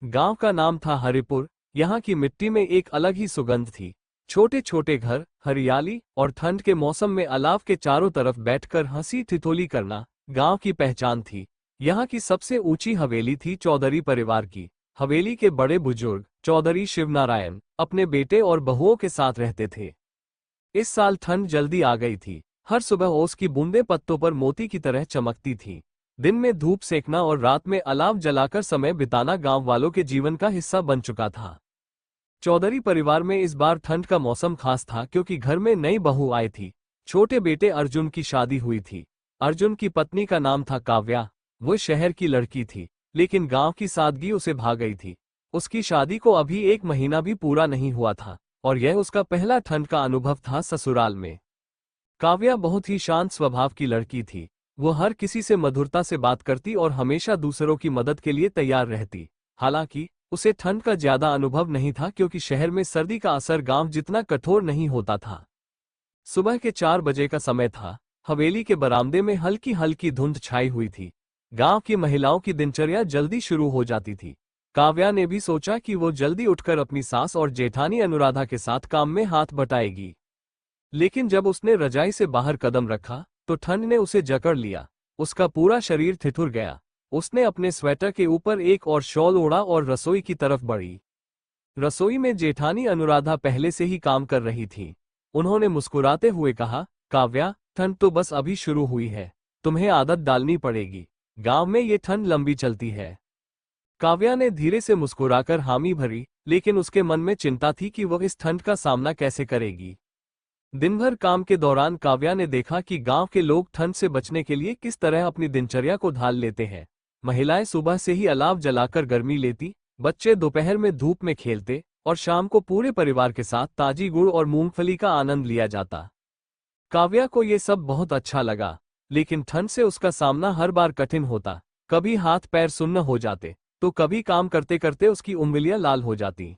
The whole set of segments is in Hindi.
गांव का नाम था हरिपुर। यहाँ की मिट्टी में एक अलग ही सुगंध थी। छोटे छोटे घर, हरियाली और ठंड के मौसम में अलाव के चारों तरफ बैठकर हंसी ठिठोली करना गांव की पहचान थी। यहाँ की सबसे ऊंची हवेली थी चौधरी परिवार की। हवेली के बड़े बुजुर्ग चौधरी शिवनारायण अपने बेटे और बहुओं के साथ रहते थे। इस साल ठंड जल्दी आ गई थी। हर सुबह ओस की बूंदें पत्तों पर मोती की तरह चमकती थीं। दिन में धूप सेकना और रात में अलाव जलाकर समय बिताना गांव वालों के जीवन का हिस्सा बन चुका था। चौधरी परिवार में इस बार ठंड का मौसम खास था क्योंकि घर में नई बहू आई थी। छोटे बेटे अर्जुन की शादी हुई थी। अर्जुन की पत्नी का नाम था काव्या। वो शहर की लड़की थी, लेकिन गांव की सादगी उसे भा गई थी। उसकी शादी को अभी 1 महीना भी पूरा नहीं हुआ था और यह उसका पहला ठंड का अनुभव था ससुराल में। काव्या बहुत ही शांत स्वभाव की लड़की थी। वो हर किसी से मधुरता से बात करती और हमेशा दूसरों की मदद के लिए तैयार रहती। हालांकि उसे ठंड का ज्यादा अनुभव नहीं था क्योंकि शहर में सर्दी का असर गांव जितना कठोर नहीं होता था। सुबह के 4 बजे का समय था। हवेली के बरामदे में हल्की हल्की धुंध छाई हुई थी। गांव की महिलाओं की दिनचर्या जल्दी शुरू हो जाती थी। काव्या ने भी सोचा कि वो जल्दी उठकर अपनी सास और जेठानी अनुराधा के साथ काम में हाथ बटाएगी। लेकिन जब उसने रजाई से बाहर कदम रखा तो ठंड ने उसे जकड़ लिया। उसका पूरा शरीर ठिठुर गया। उसने अपने स्वेटर के ऊपर एक और शॉल ओढ़ा और रसोई की तरफ बढ़ी। रसोई में जेठानी अनुराधा पहले से ही काम कर रही थी। उन्होंने मुस्कुराते हुए कहा, काव्या, ठंड तो बस अभी शुरू हुई है, तुम्हें आदत डालनी पड़ेगी। गांव में ये ठंड लंबी चलती है। काव्या ने धीरे से मुस्कुराकर हामी भरी, लेकिन उसके मन में चिंता थी कि वह इस ठंड का सामना कैसे करेगी। दिन भर काम के दौरान काव्या ने देखा कि गांव के लोग ठंड से बचने के लिए किस तरह अपनी दिनचर्या को ढाल लेते हैं। महिलाएं सुबह से ही अलाव जलाकर गर्मी लेती, बच्चे दोपहर में धूप में खेलते और शाम को पूरे परिवार के साथ ताजी गुड़ और मूंगफली का आनंद लिया जाता। काव्या को ये सब बहुत अच्छा लगा, लेकिन ठंड से उसका सामना हर बार कठिन होता। कभी हाथ पैर सुन्न हो जाते तो कभी काम करते करते उसकी उंगलियां लाल हो जाती।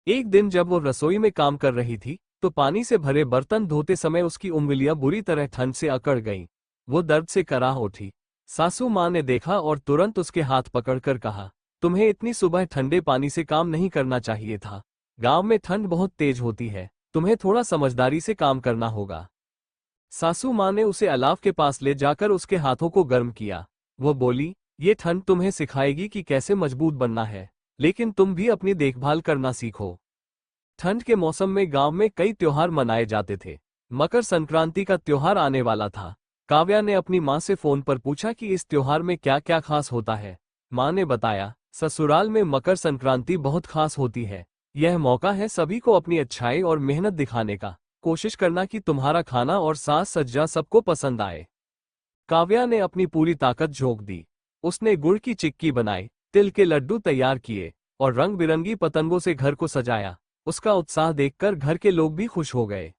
एक दिन जब वो रसोई में काम कर रही थी तो पानी से भरे बर्तन धोते समय उसकी उंगलियां बुरी तरह ठंड से अकड़ गईं। वो दर्द से कराह उठी। सासू माँ ने देखा और तुरंत उसके हाथ पकड़कर कहा, तुम्हें इतनी सुबह ठंडे पानी से काम नहीं करना चाहिए था। गांव में ठंड बहुत तेज होती है, तुम्हें थोड़ा समझदारी से काम करना होगा। सासू माँ ने उसे अलाव के पास ले जाकर उसके हाथों को गर्म किया। वो बोली, ये ठंड तुम्हें सिखाएगी कि कैसे मजबूत बनना है, लेकिन तुम भी अपनी देखभाल करना सीखो। ठंड के मौसम में गांव में कई त्योहार मनाए जाते थे। मकर संक्रांति का त्योहार आने वाला था। काव्या ने अपनी माँ से फोन पर पूछा कि इस त्योहार में क्या क्या खास होता है। माँ ने बताया, ससुराल में मकर संक्रांति बहुत खास होती है। यह मौका है सभी को अपनी अच्छाई और मेहनत दिखाने का। कोशिश करना कि तुम्हारा खाना और साज सज्जा सबको पसंद आए। काव्या ने अपनी पूरी ताकत झोंक दी। उसने गुड़ की चिक्की बनाई, तिल के लड्डू तैयार किए और रंग बिरंगी पतंगों से घर को सजाया। उसका उत्साह देखकर घर के लोग भी खुश हो गए।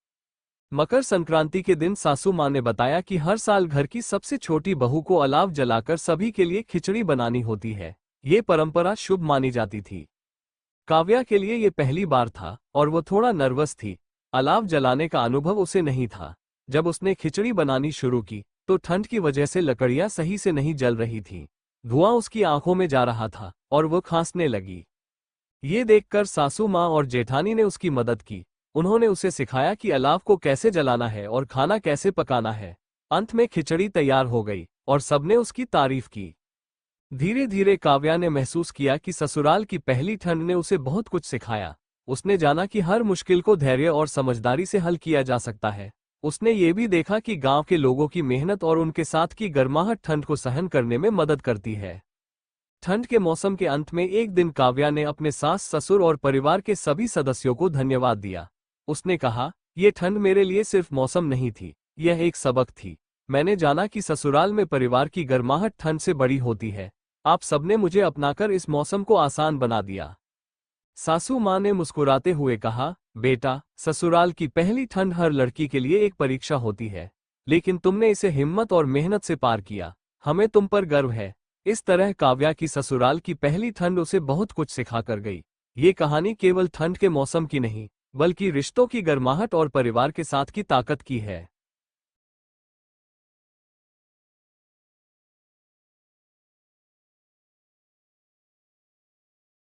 मकर संक्रांति के दिन सासू माँ ने बताया कि हर साल घर की सबसे छोटी बहू को अलाव जलाकर सभी के लिए खिचड़ी बनानी होती है। ये परंपरा शुभ मानी जाती थी। काव्या के लिए ये पहली बार था और वो थोड़ा नर्वस थी। अलाव जलाने का अनुभव उसे नहीं था। जब उसने खिचड़ी बनानी शुरू की तो ठंड की वजह से लकड़ियां सही से नहीं जल रही थीं। धुआं उसकी आंखों में जा रहा था और वो खांसने लगी। ये देखकर सासू माँ और जेठानी ने उसकी मदद की। उन्होंने उसे सिखाया कि अलाव को कैसे जलाना है और खाना कैसे पकाना है। अंत में खिचड़ी तैयार हो गई और सबने उसकी तारीफ की। धीरे धीरे काव्या ने महसूस किया कि ससुराल की पहली ठंड ने उसे बहुत कुछ सिखाया। उसने जाना कि हर मुश्किल को धैर्य और समझदारी से हल किया जा सकता है। उसने ये भी देखा कि गांव के लोगों की मेहनत और उनके साथ की गर्माहट ठंड को सहन करने में मदद करती है। ठंड के मौसम के अंत में एक दिन काव्या ने अपने सास ससुर और परिवार के सभी सदस्यों को धन्यवाद दिया। उसने कहा, ये ठंड मेरे लिए सिर्फ मौसम नहीं थी, यह एक सबक थी। मैंने जाना कि ससुराल में परिवार की गर्माहट ठंड से बड़ी होती है। आप सबने मुझे अपनाकर इस मौसम को आसान बना दिया। सासू माँ ने मुस्कुराते हुए कहा, बेटा, ससुराल की पहली ठंड हर लड़की के लिए एक परीक्षा होती है, लेकिन तुमने इसे हिम्मत और मेहनत से पार किया। हमें तुम पर गर्व है। इस तरह काव्या की ससुराल की पहली ठंड उसे बहुत कुछ सिखा कर गई। ये कहानी केवल ठंड के मौसम की नहीं, बल्कि रिश्तों की गर्माहट और परिवार के साथ की ताकत की है।